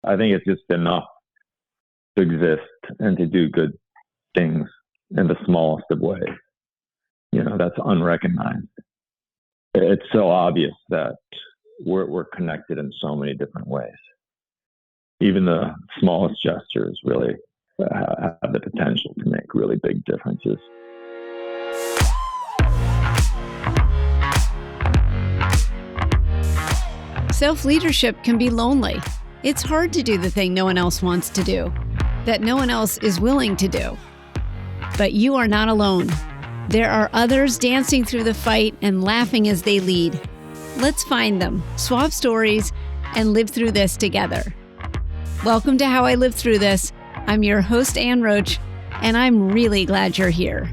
I think it's just enough to exist and to do good things in the smallest of ways. That's unrecognized. It's so obvious that we're connected in so many different ways. Even the smallest gestures really have the potential to make really big differences. Self-leadership can be lonely. It's hard to do the thing no one else wants to do, that no one else is willing to do. But you are not alone. There are others dancing through the fight and laughing as they lead. Let's find them, swap stories, and live through this together. Welcome to How I Live Through This. I'm your host, Ann Roach, and I'm really glad you're here.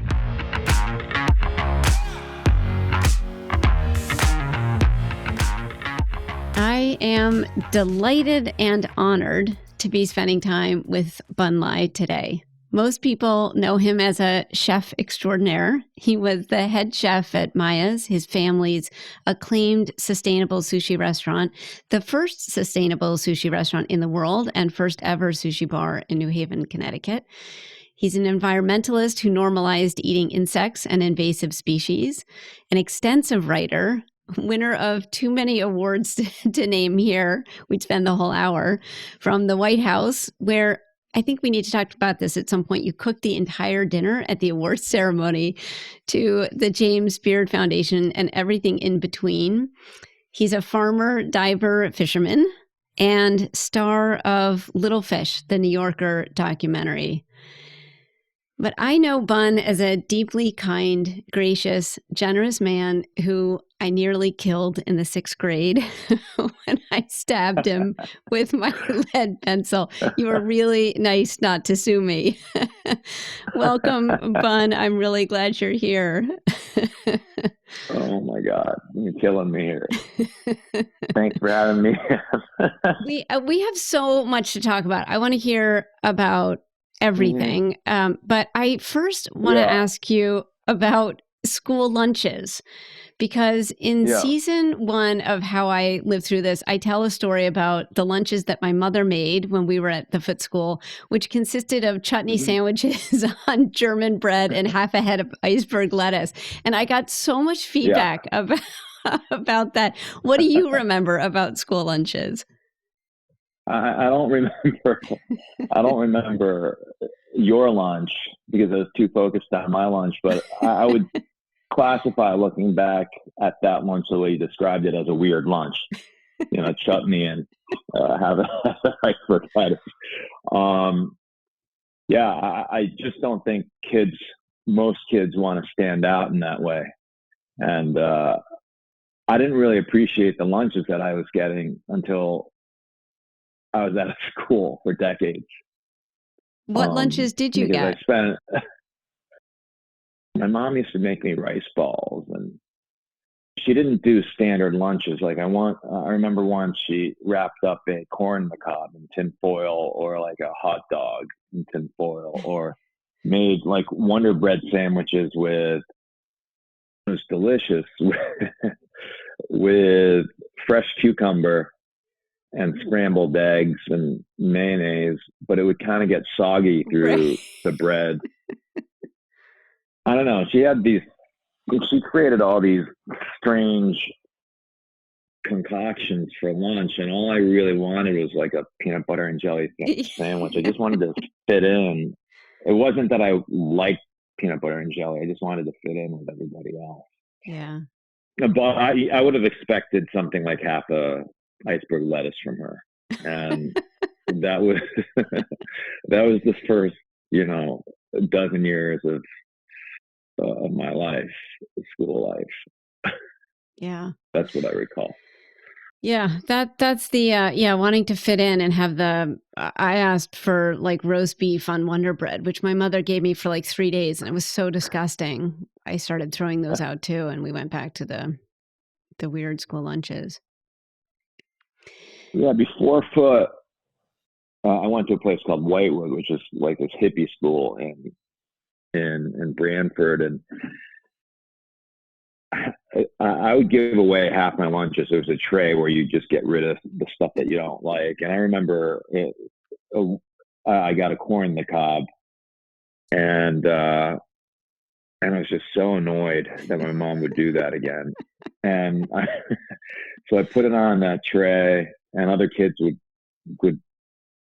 I am delighted and honored to be spending time with Bun Lai today. Most people know him as a chef extraordinaire. He was the head chef at Miya's, his family's acclaimed sustainable sushi restaurant, the first sustainable sushi restaurant in the world and first ever sushi bar in New Haven, Connecticut. He's an environmentalist who normalized eating insects and invasive species, an extensive writer, winner of too many awards to name here. We'd spend the whole hour, from the White House, where I think we need to talk about this at some point. You cooked the entire dinner at the awards ceremony, to the James Beard Foundation and everything in between. He's a farmer, diver, fisherman, and star of Little Fish, the New Yorker documentary. But I know Bun as a deeply kind, gracious, generous man who I nearly killed in the 6th grade when I stabbed him with my lead pencil. You were really nice not to sue me. Welcome, Bun. I'm really glad you're here. Oh my God, you're killing me here. Thanks for having me. We have so much to talk about. I want to hear about everything. But I first want to ask you about school lunches, because in season 1 of How I Live Through This, I tell a story about the lunches that my mother made when we were at the Foot School, which consisted of chutney sandwiches on German bread and half a head of iceberg lettuce. And I got so much feedback about that. What do you remember about school lunches? I don't remember. I don't remember your lunch because I was too focused on my lunch. But I would classify, looking back at that lunch, the way you described it, as a weird lunch. Chutney and have a iceberg lettuce. I just don't think most kids want to stand out in that way. And I didn't really appreciate the lunches that I was getting until I was out of school for decades. What lunches did you get? My mom used to make me rice balls, and she didn't do standard lunches. Like I remember once she wrapped up a corn on the cob in tin foil, or like a hot dog in tin foil, or made like Wonder Bread sandwiches it was delicious, with fresh cucumber and scrambled eggs and mayonnaise, but it would kind of get soggy through the bread. I don't know. She created all these strange concoctions for lunch, and all I really wanted was like a peanut butter and jelly sandwich. I just wanted to fit in. It wasn't that I liked peanut butter and jelly. I just wanted to fit in with everybody else. Yeah. But I would have expected something like half a iceberg lettuce from her, and that was the first dozen years of my life, school life. That's what I recall. That's the wanting to fit in and have I asked for like roast beef on Wonder Bread, which my mother gave me for like 3 days, and it was so disgusting. I started throwing those out too, and we went back to the weird school lunches. Before Foot, I went to a place called Whitewood, which is like this hippie school in Branford, and I would give away half my lunches. There was a tray where you just get rid of the stuff that you don't like. And I remember I got a corn on the cob, and and I was just so annoyed that my mom would do that again. And so I put it on that tray, and other kids would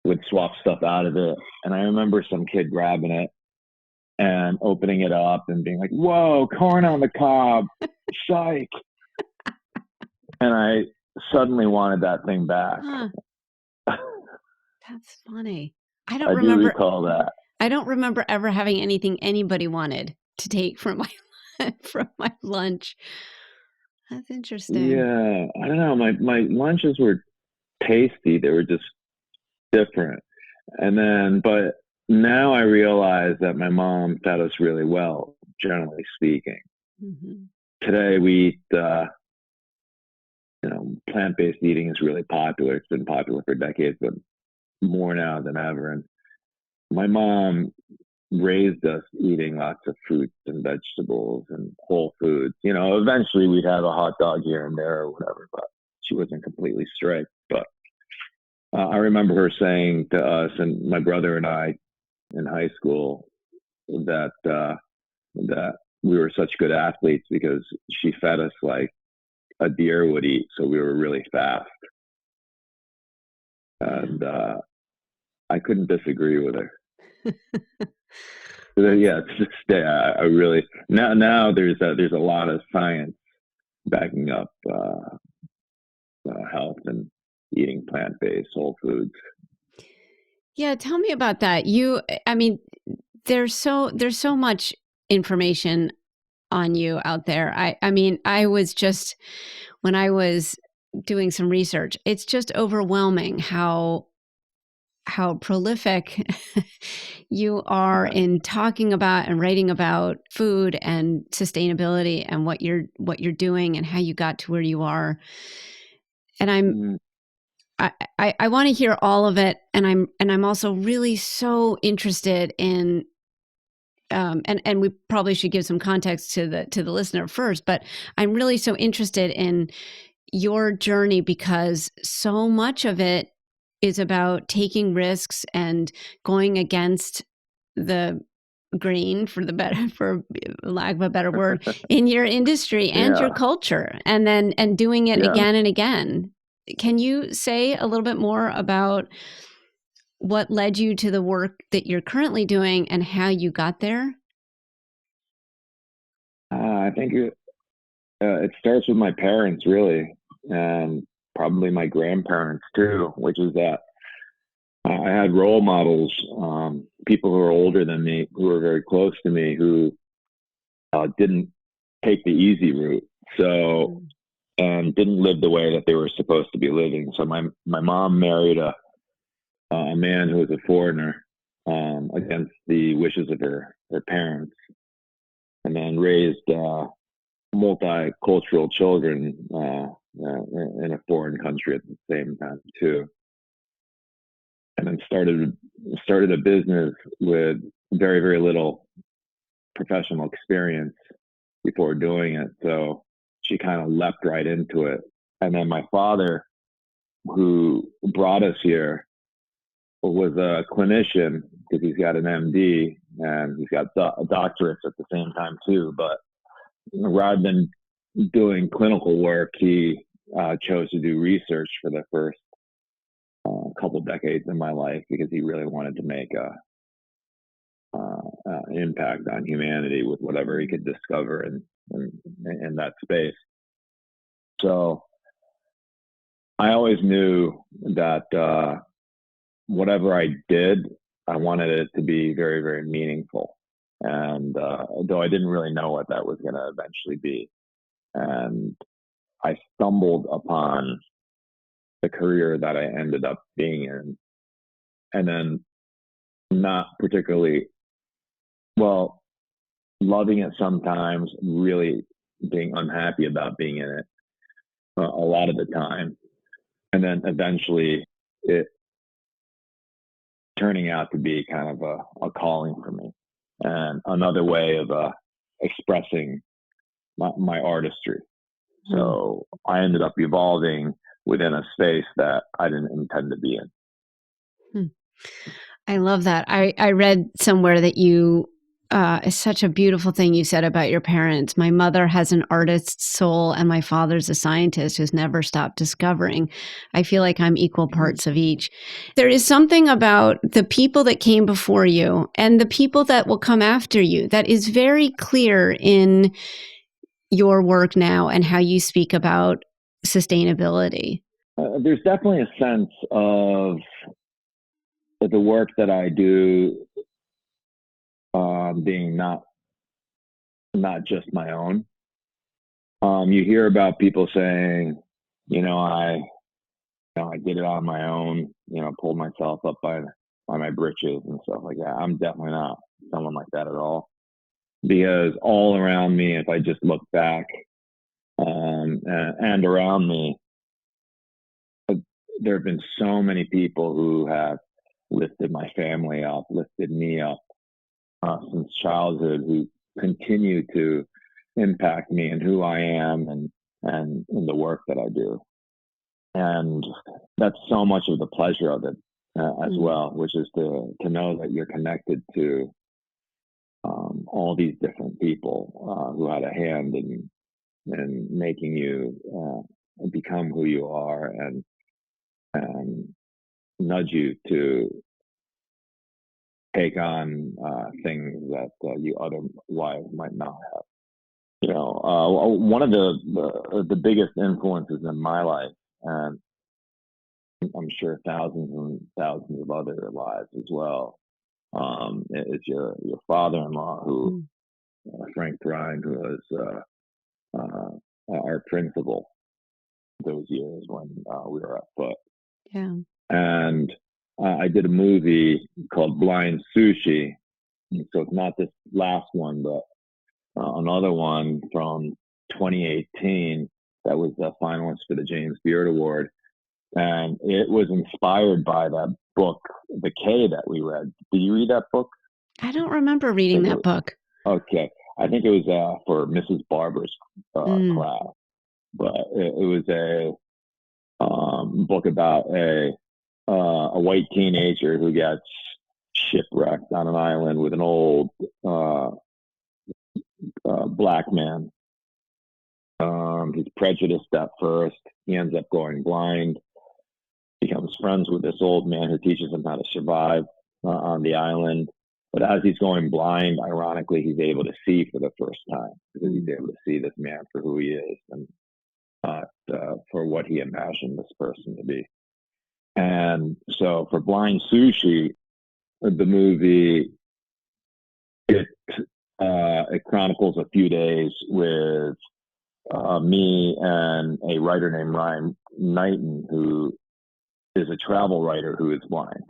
would swap stuff out of it. And I remember some kid grabbing it and opening it up and being like, "Whoa, corn on the cob, psych!" And I suddenly wanted that thing back. Huh. That's funny. I I do recall that. I don't remember ever having anything anybody wanted to take from my from my lunch. That's interesting. Yeah, I don't know. My lunches were tasty. They were just different. And then, but now I realize that my mom fed us really well, generally speaking. Mm-hmm. Today we eat, plant-based eating is really popular. It's been popular for decades, but more now than ever. And my mom raised us eating lots of fruits and vegetables and whole foods. Eventually we'd have a hot dog here and there or whatever, but she wasn't completely strict. But I remember her saying to us and my brother and I in high school that that we were such good athletes because she fed us like a deer would eat, so we were really fast. And I couldn't disagree with her. Yeah, I really now there's a lot of science backing up health and eating plant-based whole foods. Yeah, tell me about that. I mean, there's so much information on you out there. I mean, I was just when I was doing some research, it's just overwhelming how prolific you are in talking about and writing about food and sustainability and what you're doing and how you got to where you are. And I want to hear all of it, and I'm also really so interested in and we probably should give some context to the listener first, but I'm really so interested in your journey because so much of it is about taking risks and going against the grain for lack of a better word in your industry and your culture and doing it again and again. Can you say a little bit more about what led you to the work that you're currently doing and how you got there? I think it starts with my parents, really, and probably my grandparents too, which is that I had role models, people who were older than me, who were very close to me, who didn't take the easy route, so and didn't live the way that they were supposed to be living. So my mom married a man who was a foreigner against the wishes of her parents, and then raised multicultural children in a foreign country at the same time too. And then started a business with very, very little professional experience before doing it. So she kind of leapt right into it. And then my father, who brought us here, was a clinician because he's got an MD and he's got doctorates at the same time too. But rather than doing clinical work, he chose to do research for the first couple decades in my life because he really wanted to make an impact on humanity with whatever he could discover in that space. So I always knew that whatever I did, I wanted it to be very, very meaningful. And though I didn't really know what that was going to eventually be. And I stumbled upon the career that I ended up being in. And then not particularly, well, loving it sometimes, really being unhappy about being in it a lot of the time. And then eventually it turning out to be kind of a calling for me and another way of expressing my artistry. So I ended up evolving within a space that I didn't intend to be in. I love that. I read somewhere that it's such a beautiful thing you said about your parents. My mother has an artist's soul, and my father's a scientist who's never stopped discovering. I feel like I'm equal parts of each. There is something about the people that came before you and the people that will come after you that is very clear in your work now and how you speak about sustainability. There's definitely a sense of the work that I do being not just my own. You hear about people saying, I did it on my own, pulled myself up by my britches and stuff like that. I'm definitely not someone like that at all, because all around me, if I just look back and around me, there have been so many people who have lifted my family up, lifted me up since childhood, who continue to impact me and who I am and in the work that I do. And that's so much of the pleasure of it as well, which is to know that you're connected to all these different people who had a hand in making you become who you are and nudge you to take on things that you otherwise might not have. One of the biggest influences in my life, and I'm sure thousands and thousands of other lives as well, is your father-in-law, who Frank Ryan, who was our principal those years when we were at Foot. Yeah. And I did a movie called Blind Sushi. So it's not this last one, but another one from 2018 that was a finalist for the James Beard Award. And it was inspired by that book, The K, that we read. Did you read that book? I don't remember reading that book. Okay. I think it was for Mrs. Barber's class. But it was a book about a white teenager who gets shipwrecked on an island with an old black man. He's prejudiced at first. He ends up going blind, becomes friends with this old man who teaches him how to survive on the island. But as he's going blind, ironically, he's able to see for the first time, because he's able to see this man for who he is and not for what he imagined this person to be. And so for Blind Sushi, the movie, it chronicles a few days with me and a writer named Ryan Knighton, who is a travel writer who is blind.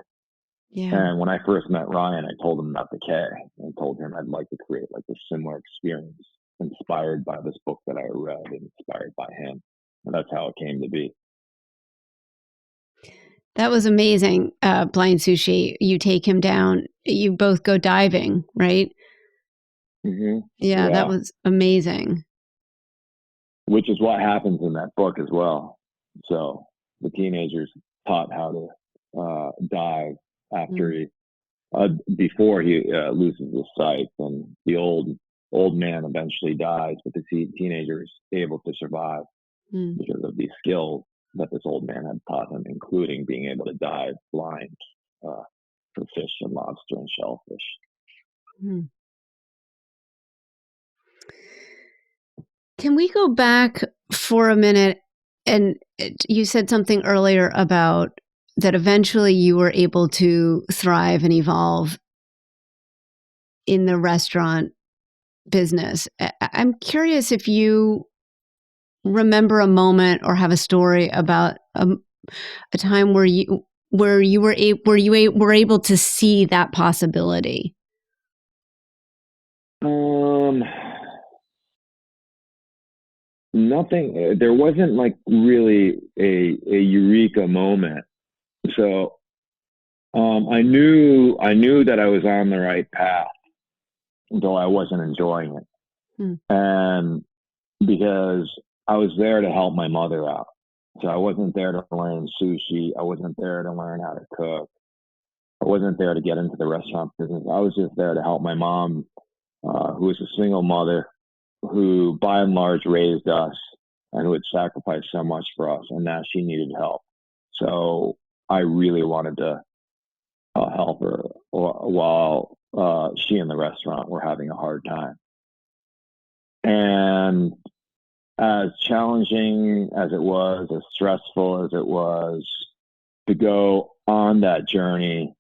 Yeah. And when I first met Ryan, I told him about the K and told him I'd like to create like a similar experience inspired by this book that I read, inspired by him. And that's how it came to be. That was amazing. Blind Sushi. You take him down. You both go diving, right? Mm-hmm. Yeah, that was amazing. Which is what happens in that book as well. So the teenager's taught how to dive after before he loses his sight, and the old man eventually dies, but the teenager is able to survive because of these skills that this old man had taught him, including being able to dive blind for fish and lobster and shellfish. Can we go back for a minute? And you said something earlier about that eventually you were able to thrive and evolve in the restaurant business. I'm curious if you remember a moment or have a story about a time where you were able to see that possibility. Nothing. There wasn't like really a eureka moment. So I knew that I was on the right path, though I wasn't enjoying it. And because I was there to help my mother out. So I wasn't there to learn sushi. I wasn't there to learn how to cook. I wasn't there to get into the restaurant business. I was just there to help my mom, who was a single mother, who by and large raised us and who had sacrificed so much for us, and now she needed help. So I really wanted to help her while she and the restaurant were having a hard time. And as challenging as it was, as stressful as it was to go on that journey,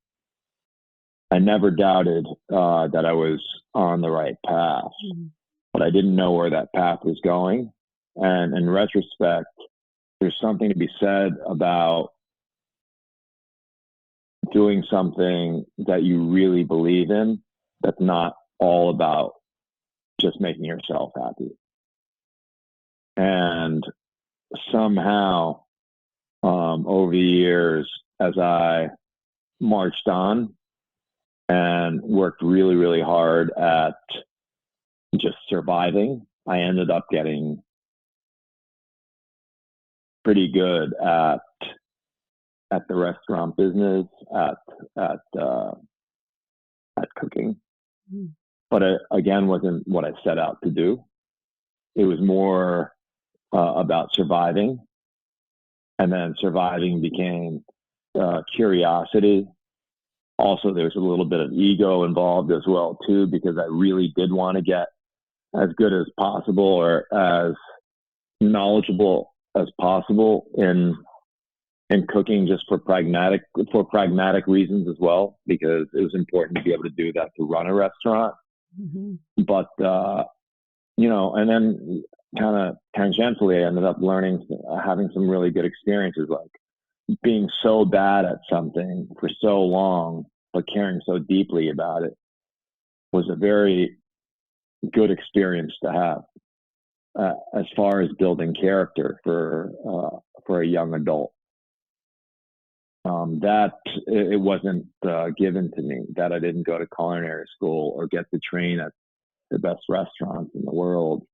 I never doubted that I was on the right path, but I didn't know where that path was going. And in retrospect, there's something to be said about doing something that you really believe in that's not all about just making yourself happy. And somehow, over the years, as I marched on and worked really, really hard at just surviving, I ended up getting pretty good at the restaurant business, at cooking. But it, again, wasn't what I set out to do. It was more about surviving, and then surviving became curiosity. Also, there's a little bit of ego involved as well too, because I really did want to get as good as possible or as knowledgeable as possible in cooking, just for pragmatic reasons as well, because it was important to be able to do that to run a restaurant. But and then kind of tangentially, I ended up learning, having some really good experiences, like being so bad at something for so long, but caring so deeply about it was a very good experience to have, as far as building character for a young adult. That it wasn't given to me, that I didn't go to culinary school or get to train at the best restaurants in the world,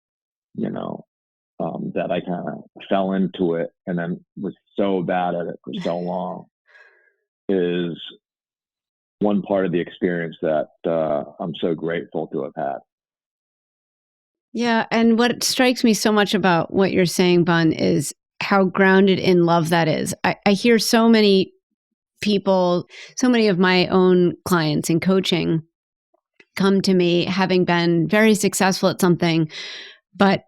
that I kind of fell into it and then was so bad at it for so long, is one part of the experience that I'm so grateful to have had. Yeah. And what strikes me so much about what you're saying, Bun, is how grounded in love that is. I hear so many people, so many of my own clients in coaching come to me having been very successful at something, but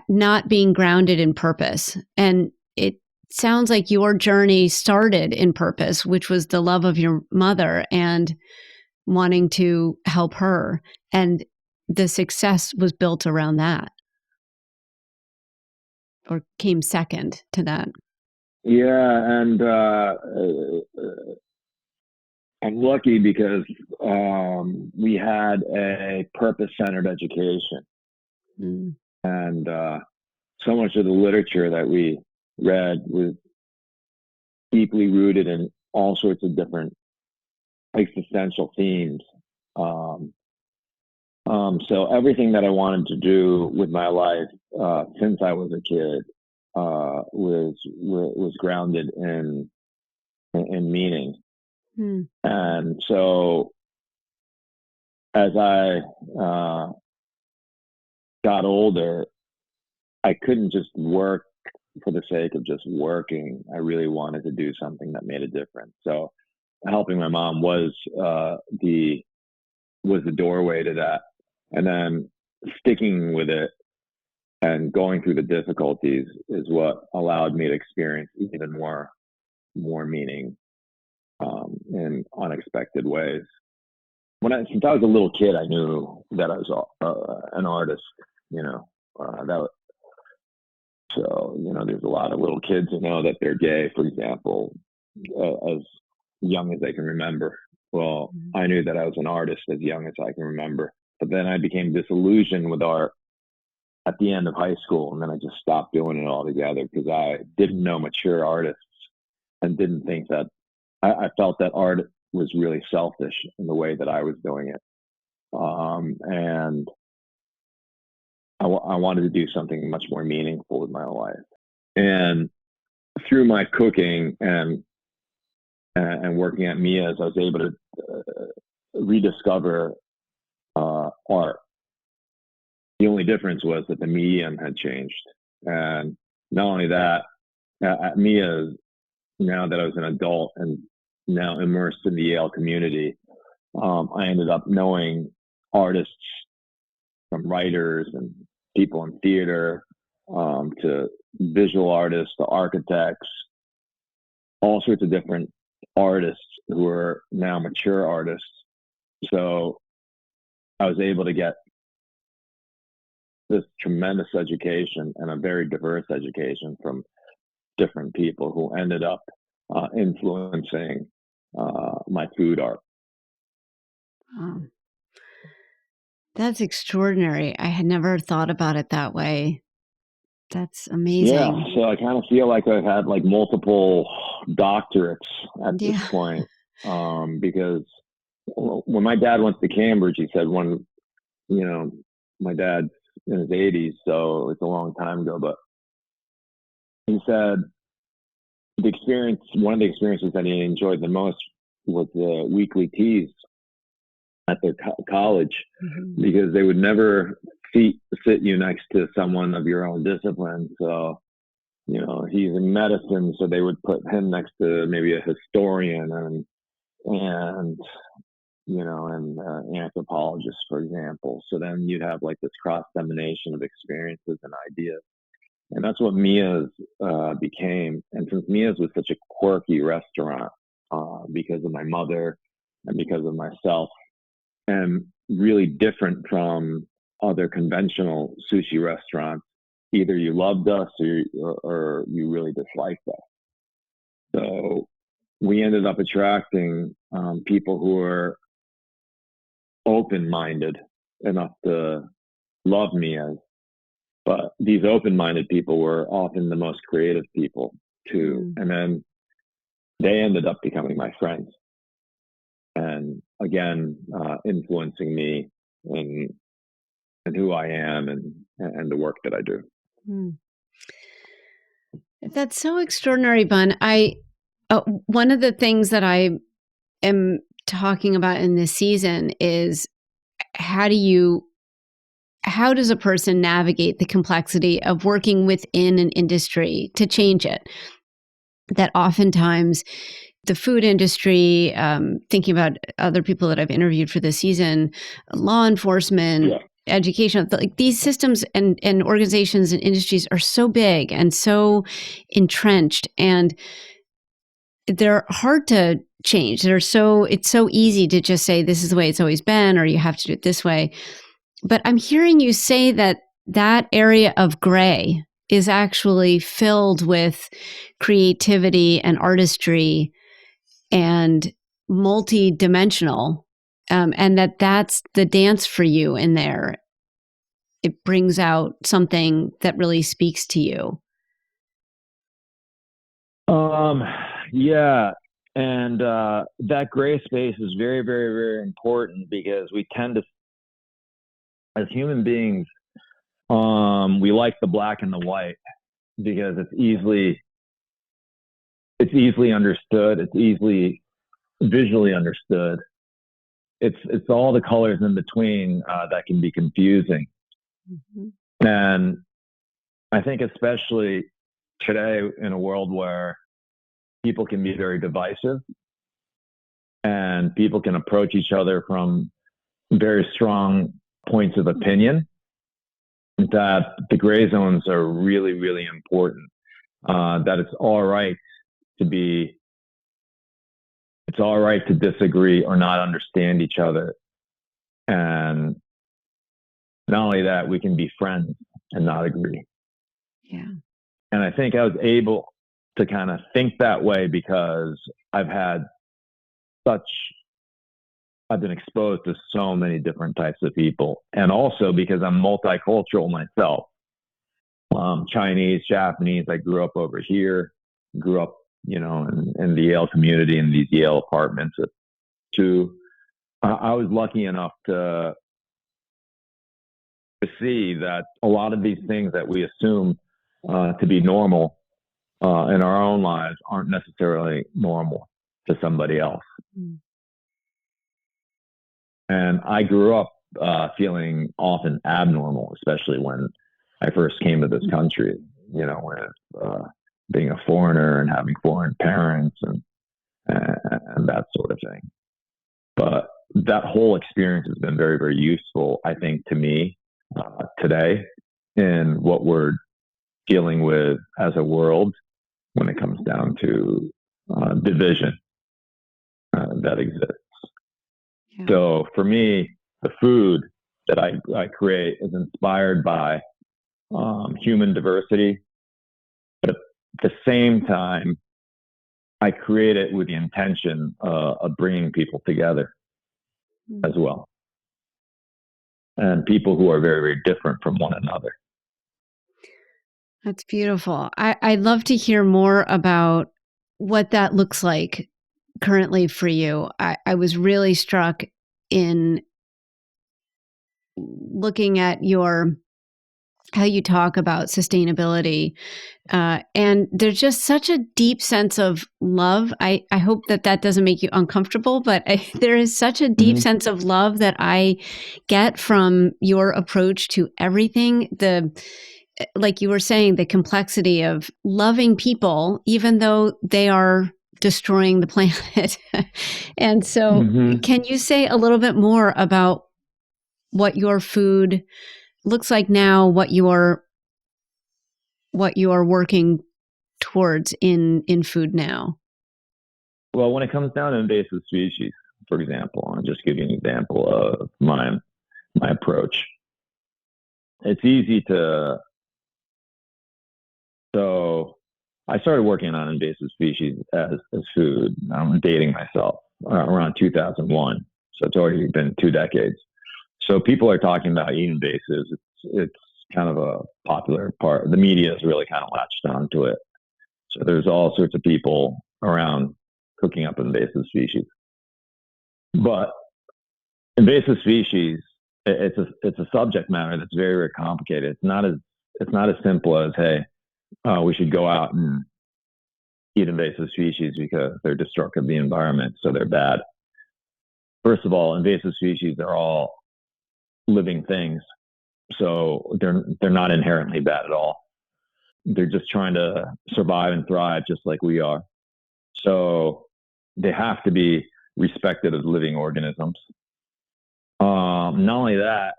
not being grounded in purpose. And it sounds like your journey started in purpose, which was the love of your mother and wanting to help her. And the success was built around that, or came second to that. Yeah, and I'm lucky because we had a purpose-centered education, and so much of the literature that we read was deeply rooted in all sorts of different existential themes. So everything that I wanted to do with my life since I was a kid was grounded in meaning. And so as I got older, I couldn't just work for the sake of just working. I really wanted to do something that made a difference. So helping my mom was the doorway to that. And then sticking with it and going through the difficulties is what allowed me to experience even more meaning in unexpected ways. Since I was a little kid, I knew that I was an artist. There's a lot of little kids who know that they're gay, for example, as young as they can remember. Well, I knew that I was an artist as young as I can remember. But then I became disillusioned with art at the end of high school, and then I just stopped doing it altogether because I didn't know mature artists and didn't think that I felt that art was really selfish in the way that I was doing it. And I wanted to do something much more meaningful with my life. And through my cooking and working at Miya's, I was able to rediscover art. The only difference was that the medium had changed. And not only that, at Miya's, now that I was an adult and now immersed in the Yale community, I ended up knowing artists, from writers and people in theater, to visual artists, to architects, all sorts of different artists who are now mature artists. So I was able to get this tremendous education and a very diverse education from different people who ended up influencing my food art. Wow. That's extraordinary. I had never thought about it that way. That's Yeah, amazing. so I kind of feel like I've had like multiple doctorates at this Yeah. point, because when my dad went to Cambridge, he said you know, my dad's in his 80s, so it's a long time ago, but he said one of the experiences that he enjoyed the most was the weekly teas at the college, Mm-hmm. because they would never sit you next to someone of your own discipline. So, he's in medicine, so they would put him next to maybe a historian and anthropologist, for example. So then you'd have like this cross semination of experiences and ideas. And that's what Miya's became. And since Miya's was such a quirky restaurant, because of my mother and because of myself, and really different from other conventional sushi restaurants, either you loved us or you really disliked us. So we ended up attracting people who were open-minded enough to love Miya's. But these open-minded people were often the most creative people too. And then they ended up becoming my friends. And again, influencing me in who I am and the work that I do. Mm. That's so extraordinary, Bun. One of the things that I am talking about in this season is how does a person navigate the complexity of working within an industry to change it? That oftentimes the food industry, thinking about other people that I've interviewed for this season, law enforcement, education, like these systems and organizations and industries are so big and so entrenched, and they're hard to change. It's so easy to just say this is the way it's always been, or you have to do it this way. But I'm hearing you say that area of gray is actually filled with creativity and artistry and multi-dimensional, and that's the dance for you in there. It brings out something that really speaks to you. Yeah. And that gray space is very, very, very important, because we tend to, as human beings, we like the black and the white because it's easily understood. It's easily visually understood. It's all the colors in between that can be confusing. Mm-hmm. And I think especially today, in a world where people can be very divisive and people can approach each other from very strong points of opinion, that the gray zones are really, really important. That it's all right to disagree or not understand each other. And not only that, we can be friends and not agree. Yeah. And I think I was able to kind of think that way because I've been exposed to so many different types of people. And also because I'm multicultural myself. Chinese, Japanese, I grew up over here, grew up, in the Yale community, in these Yale apartments. I was lucky enough to to see that a lot of these things that we assume to be normal in our own lives aren't necessarily normal to somebody else. Mm. And I grew up feeling often abnormal, especially when I first came to this country, with being a foreigner and having foreign parents and that sort of thing. But that whole experience has been very, very useful, I think, to me today in what we're dealing with as a world when it comes down to division that exists. Yeah. So for me, the food that I create is inspired by human diversity, but at the same time, I create it with the intention of bringing people together as well. And people who are very, very different from one another. That's beautiful. I'd love to hear more about what that looks like currently for you. I was really struck in looking at how you talk about sustainability. And there's just such a deep sense of love. I hope that doesn't make you uncomfortable, but there is such a deep sense of love that I get from your approach to everything. Like you were saying, the complexity of loving people, even though they are destroying the planet. And so can you say a little bit more about what your food looks like now, what you are working towards in food now? Well, when it comes down to invasive species, for example, I'll just give you an example of my approach. It's easy to. So I started working on invasive species as food. I'm dating myself around 2001. So it's already been 2 decades. So people are talking about eating invasives. It's kind of a popular part. The media has really kind of latched onto it. So there's all sorts of people around cooking up invasive species. But invasive species, it's a subject matter that's very, very complicated. It's not as simple as, hey, we should go out and eat invasive species because they're destructive of the environment, so they're bad. First of all, invasive species are all living things, so they're not inherently bad at all. They're just trying to survive and thrive just like we are. So they have to be respected as living organisms. Not only that,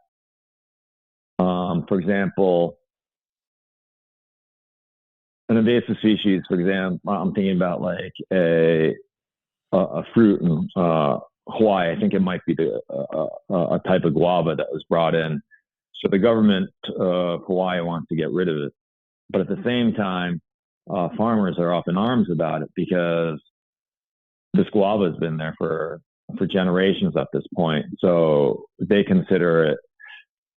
for example, an invasive species, for example, I'm thinking about like a fruit in Hawaii. I think it might be a type of guava that was brought in. So the government of Hawaii wants to get rid of it. But at the same time, farmers are up in arms about it because this guava has been there for generations at this point. So they consider it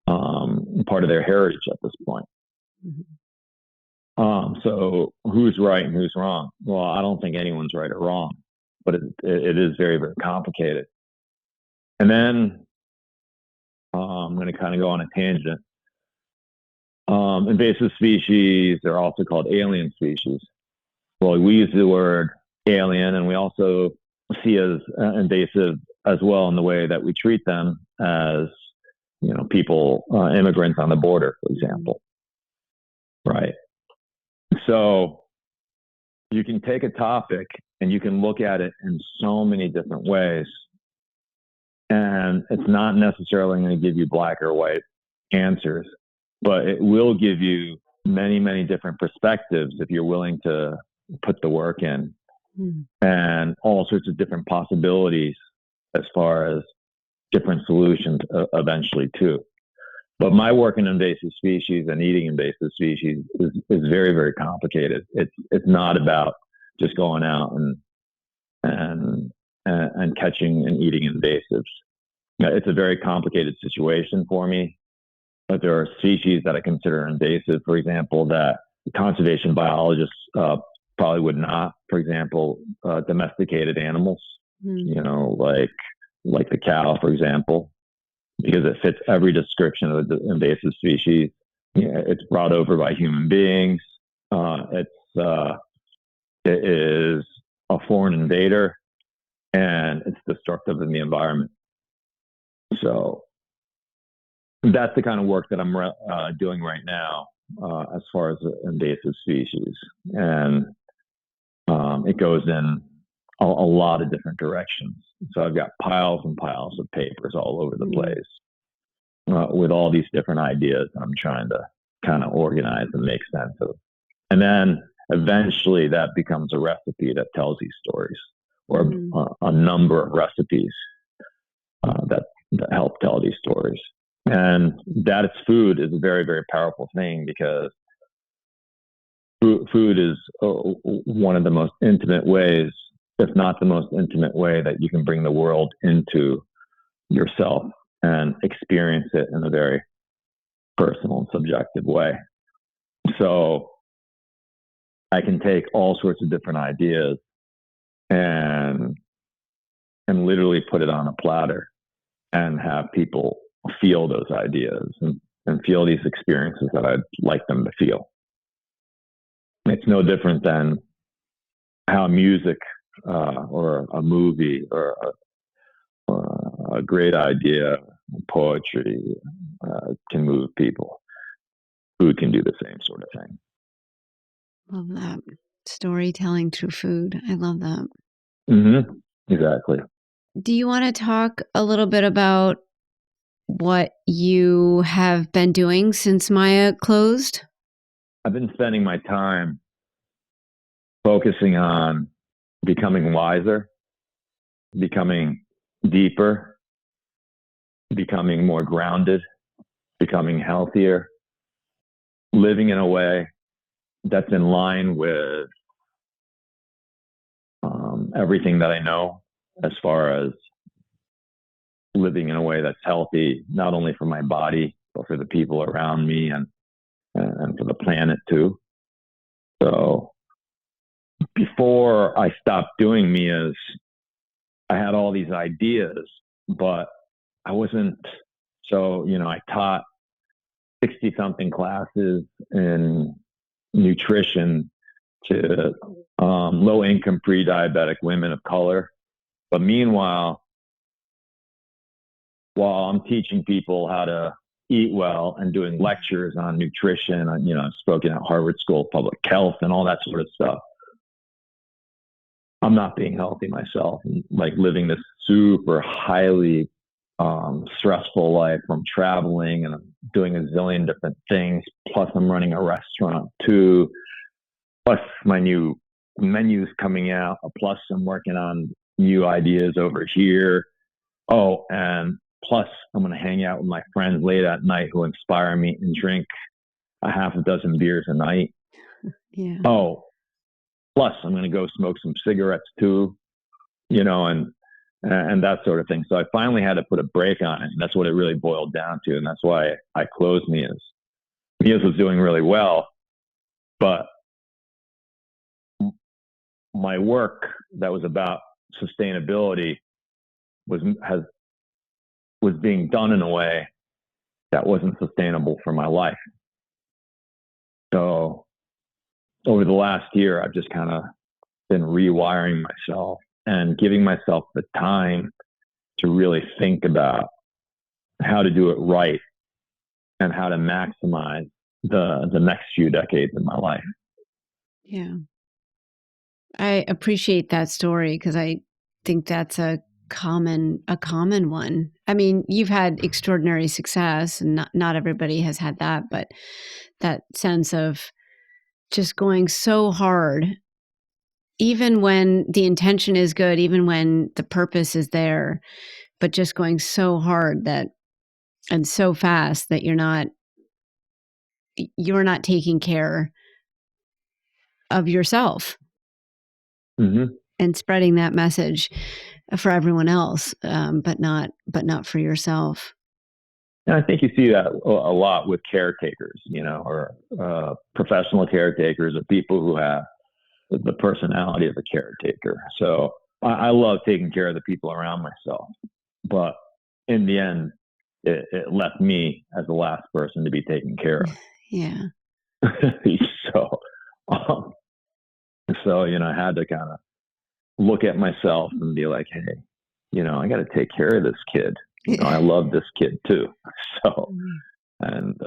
part of their heritage at this point. So who's right and who's wrong? Well, I don't think anyone's right or wrong, but it is very, very complicated. And then I'm going to kind of go on a tangent. Invasive species are also called alien species. Well, we use the word alien, and we also see as invasive as well in the way that we treat them as, people, immigrants on the border, for example. Right. So you can take a topic and you can look at it in so many different ways. And it's not necessarily going to give you black or white answers, but it will give you many, many different perspectives if you're willing to put the work in, and all sorts of different possibilities as far as different solutions eventually too. But my work in invasive species and eating invasive species is very, very complicated. It's not about just going out and catching and eating invasives. It's a very complicated situation for me. But there are species that I consider invasive, for example, that conservation biologists probably would not. For example, domesticated animals, like the cow, for example. because it fits every description of the invasive species. It's brought over by human beings. It is a foreign invader, and it's destructive in the environment. So that's the kind of work that I'm doing right now as far as invasive species, and it goes in a lot of different directions. So I've got piles and piles of papers all over the place with all these different ideas I'm trying to kind of organize and make sense of. And then eventually that becomes a recipe that tells these stories, or a number of recipes that help tell these stories. And that it's food is a very, very powerful thing, because food is one of the most intimate ways, if not the most intimate way, that you can bring the world into yourself and experience it in a very personal and subjective way. So I can take all sorts of different ideas and literally put it on a platter and have people feel those ideas and feel these experiences that I'd like them to feel. It's no different than how music or a movie or a great idea, poetry can move people. Food can do the same sort of thing. Love that. Storytelling through food. I love that. Exactly. Do you want to talk a little bit about what you have been doing since Miya closed? I've been spending my time focusing on becoming wiser, becoming deeper, becoming more grounded, becoming healthier, living in a way that's in line with everything that I know, as far as living in a way that's healthy, not only for my body, but for the people around me and for the planet too. So before I stopped doing Miya's, I had all these ideas, but I wasn't, so, I taught 60 something classes in nutrition to low income pre-diabetic women of color. But meanwhile, while I'm teaching people how to eat well and doing lectures on nutrition, I've spoken at Harvard School of Public Health and all that sort of stuff, I'm not being healthy myself, and like living this super highly stressful life from traveling, and I'm doing a zillion different things. Plus I'm running a restaurant too. Plus my new menus coming out. Plus I'm working on new ideas over here. Oh, and plus I'm going to hang out with my friends late at night who inspire me and drink a half a dozen beers a night. Yeah. Oh, plus I'm going to go smoke some cigarettes too, and that sort of thing. So I finally had to put a break on it. And that's what it really boiled down to. And that's why I closed Miya's. Miya's was doing really well, but my work that was about sustainability was being done in a way that wasn't sustainable for my life. So over the last year, I've just kind of been rewiring myself and giving myself the time to really think about how to do it right and how to maximize the next few decades in my life. Yeah. I appreciate that story, because I think that's a common one. I mean, you've had extraordinary success, and not everybody has had that, but that sense of just going so hard, even when the intention is good, even when the purpose is there, but just going so hard and so fast that you're not taking care of yourself. And spreading that message for everyone else, but not for yourself. And I think you see that a lot with caretakers, or professional caretakers, or people who have the personality of a caretaker. So I love taking care of the people around myself, but in the end, it left me as the last person to be taken care of. Yeah. so, um, I had to kind of look at myself and be like, hey, I got to take care of this kid. I love this kid too. So, and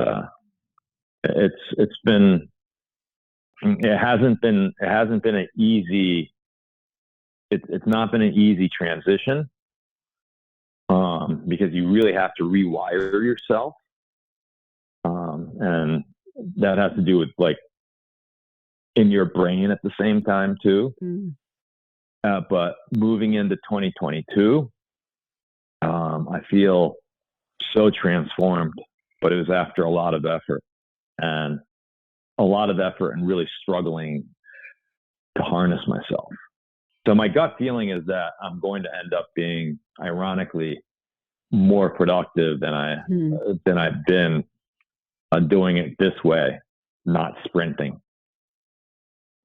it hasn't been an easy. It's not been an easy transition, because you really have to rewire yourself, and that has to do with like in your brain at the same time too. But moving into 2022, I feel so transformed, but it was after a lot of effort and really struggling to harness myself. So my gut feeling is that I'm going to end up being, ironically, more productive than I've been doing it this way, not sprinting.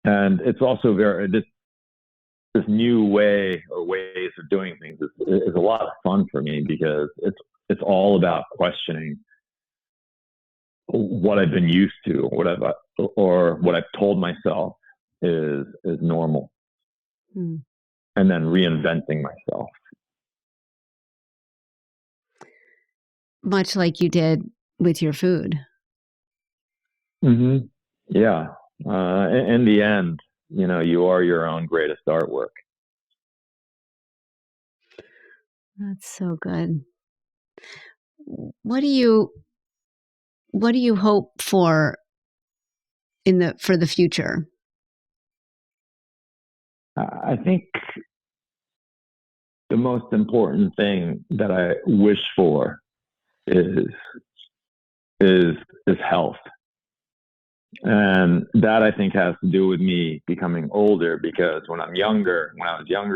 And it's also this new way or ways of doing things is a lot of fun for me, because it's all about questioning what I've been used to, or what I've told myself is normal, and then reinventing myself. Much like you did with your food. Mm-hmm. Yeah. In the end, you are your own greatest artwork. That's so good. What do you hope for for the future? I think the most important thing that I wish for is health. And that, I think, has to do with me becoming older, because when I was younger,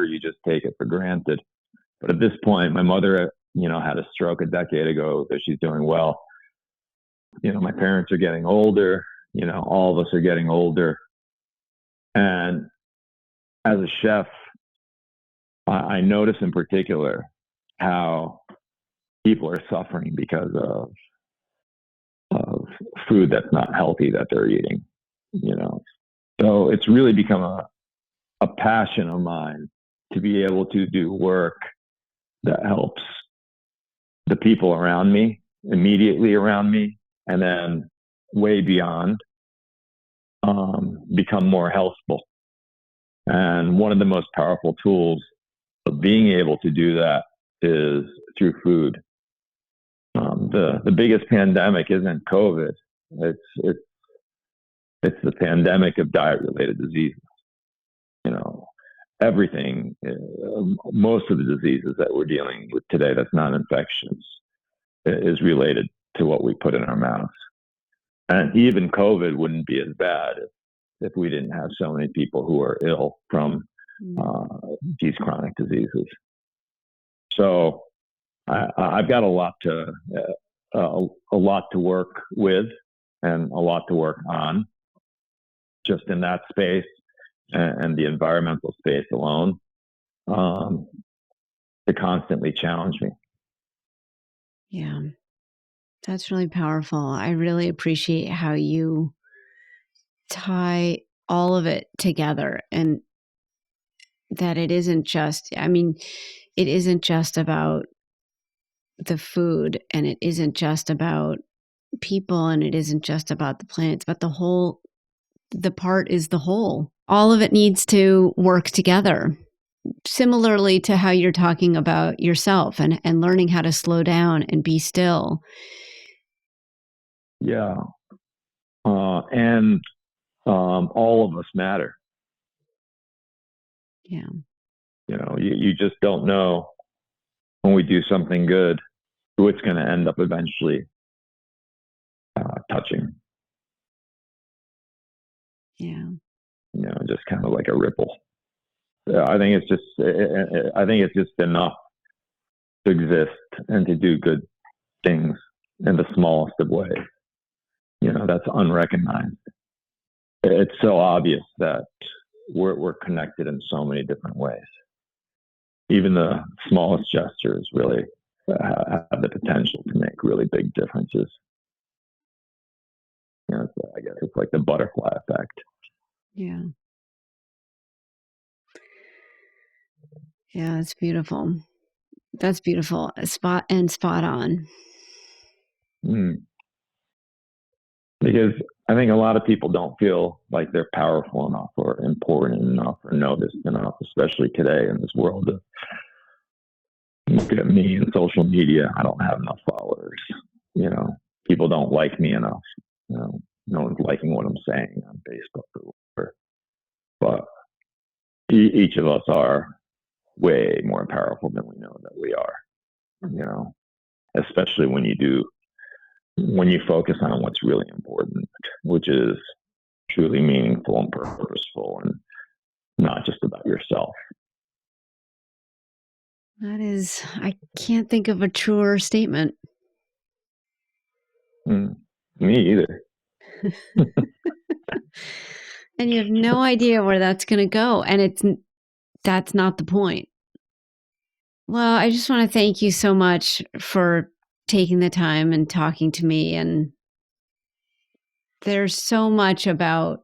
you just take it for granted. But at this point, my mother, had a stroke a decade ago, so she's doing well. My parents are getting older, all of us are getting older. And as a chef, I notice in particular how people are suffering because of food that's not healthy that they're eating, So it's really become a passion of mine to be able to do work that helps the people around me, immediately around me, and then way beyond, become more healthful. And one of the most powerful tools of being able to do that is through food. The biggest pandemic isn't COVID. It's the pandemic of diet-related diseases. Everything, most of the diseases that we're dealing with today that's not infections is related to what we put in our mouths. And even COVID wouldn't be as bad if we didn't have so many people who are ill from these chronic diseases. So I've got a lot to work with and a lot to work on, just in that space and the environmental space alone, to constantly challenge me. Yeah, that's really powerful. I really appreciate how you tie all of it together, and that it isn't just about the food, and it isn't just about people, and it isn't just about the planet, but the part is the whole. All of it needs to work together. Similarly to how you're talking about yourself and learning how to slow down and be still. Yeah. And all of us matter. Yeah. You just don't know when we do something good who it's going to end up eventually touching. Yeah. Just kind of like a ripple. I think it's just enough to exist and to do good things in the smallest of ways. That's unrecognized. It's so obvious that we're connected in so many different ways. Even the smallest gestures really have the potential to make really big differences. So I guess it's like the butterfly effect. Yeah. Yeah, it's beautiful. That's beautiful. Spot on. Because I think a lot of people don't feel like they're powerful enough or important enough or noticed enough, especially today in this world of, look at me and social media. I don't have enough followers. People don't like me enough. No one's liking what I'm saying on Facebook or whatever. But each of us are way more powerful than we know that we are. Especially when you focus on what's really important, which is truly meaningful and purposeful and not just about yourself. I can't think of a truer statement. Me either. And you have no idea where that's going to go. And that's not the point. Well, I just want to thank you so much for taking the time and talking to me. And there's so much about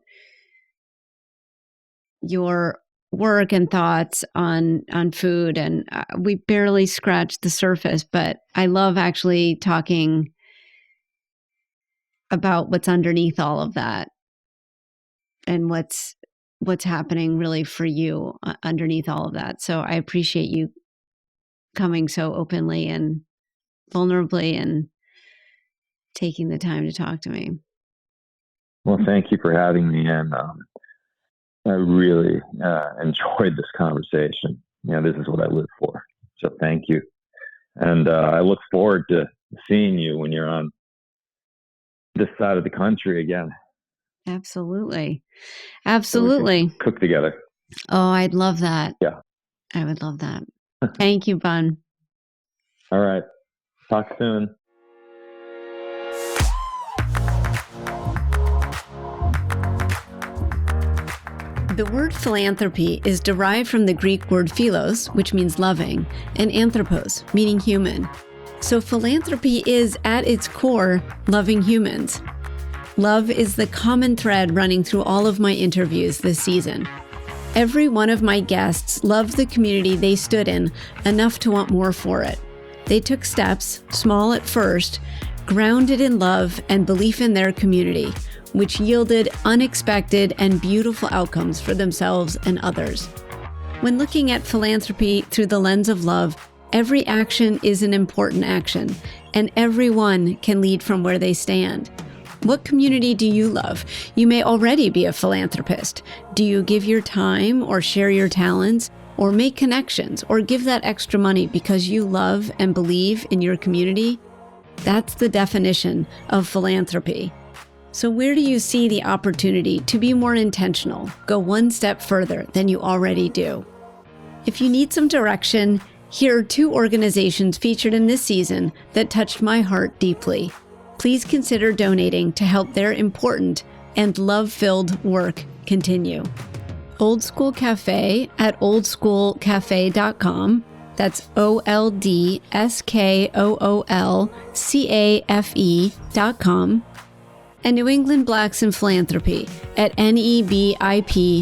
your work and thoughts on food, and we barely scratched the surface, but I love actually talking about what's underneath all of that and what's happening really for you underneath all of that. So I appreciate you coming so openly and vulnerably and taking the time to talk to me. Well, thank you for having me, and I really enjoyed this conversation. This is what I live for. So thank you. And I look forward to seeing you when you're on this side of the country again. Absolutely. So we can cook together. Oh, I'd love that. Yeah. I would love that. Thank you, Bun. All right. Talk soon. The word philanthropy is derived from the Greek word philos, which means loving, and anthropos, meaning human. So philanthropy is, at its core, loving humans. Love is the common thread running through all of my interviews this season. Every one of my guests loved the community they stood in enough to want more for it. They took steps, small at first, grounded in love and belief in their community, which yielded unexpected and beautiful outcomes for themselves and others. When looking at philanthropy through the lens of love, every action is an important action, and everyone can lead from where they stand. What community do you love? You may already be a philanthropist. Do you give your time or share your talents or make connections or give that extra money because you love and believe in your community? That's the definition of philanthropy. So where do you see the opportunity to be more intentional, go one step further than you already do? If you need some direction, here are 2 organizations featured in this season that touched my heart deeply. Please consider donating to help their important and love-filled work continue. Old School Cafe at oldschoolcafe.com. That's oldskoolcafe.com. And New England Blacks in Philanthropy at nebip.org.